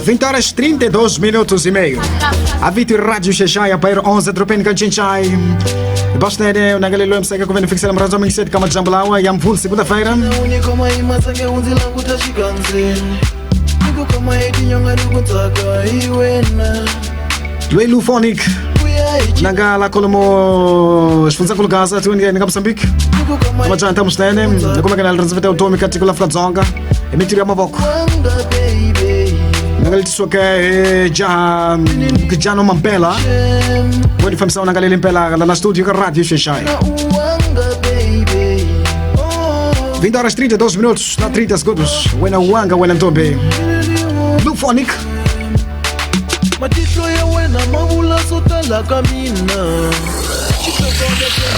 20 horas 32 minutos e meio. A Vito Rádio Xexai, a Pair 11 Tropen Kanchinchai. Basta de uma galera lembra que vem fixar uma razão que kama jambalawa yam full segunda-feira. Duelo Phonic. Naga la colomo sfunza col gaza tu ninguém Moçambique. Como já estamos nele, como é que ela resolve o tome catícula flazonga e me tira uma boca. Naga isso que já não mampela. Pode fazer uma galera limpela lá na estúdio com a Rádio Xexai. 20 horas 32 minutos, na 30 segundos. Wena wanga, wena tombe. Blue Phonic. Matihlo ya wena mavula sota la kamina.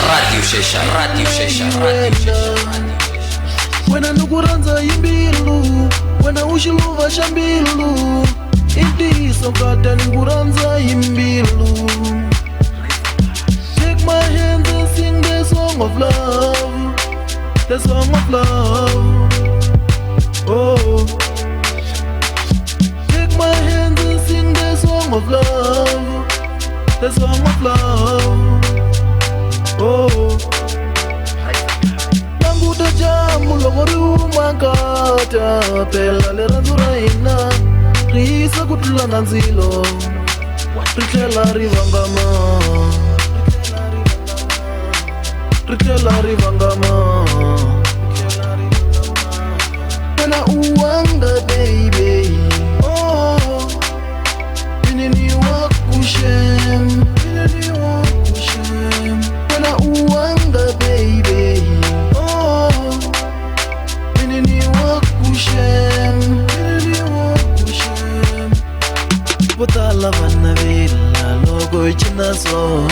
Radio Xexai, Radio Xexai, Radio Xexai. Wena nukuranza imbilu, wena ushiluva shambilu. Indiso kata nukuranza imbilu. Take my hand and sing the song of love, the song of love. Oh, take my hand and sing the song of love, the song of love. Oh, Nambuta jamu logoru mangata pela le ranzuraina risa kutula nanzilo rikela rivangama rikela rivangama Wena uwanga baby. Oh, inini wakushem, inini wakushem. Wena uwanga baby. Oh, inini wakushem, inini wakushem. Botala vana vila logo chinaso.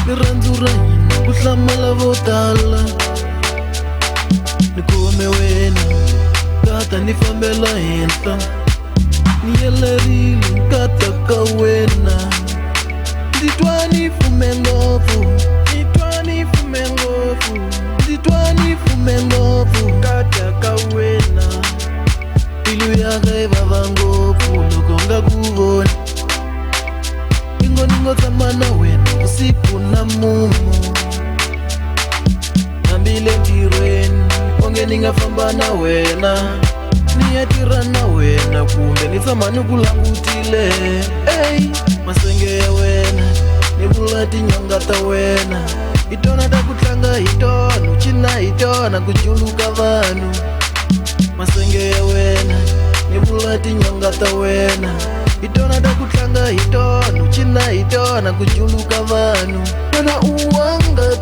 Miranzura ina kuhlamala botala. Nikume wena kata nifambela henhla niyelerile nkata ka wena nditwa nifume ngopfu nditwa nifume ngopfu nditwa nifume ngopfu nkata ka wena mbilu yaka ivava ngopfu loko nga kuvoni ningo tshama na wena usiku na mumu nambile ntirweni onge ningafamba na wena niyatirha na wena kumbe ni tshama ni ku langutile. Ey, masenge ya wena ni vula tinyonga ta wena hi tona ta ku tlanga hi tona ucina hi tona ku juluka vanhu. Masenge ya wena ni vula tinyonga ta wena hi tona ta ku tlanga hi tona ucina hi tona ku juluka vanhu. Wena uwanga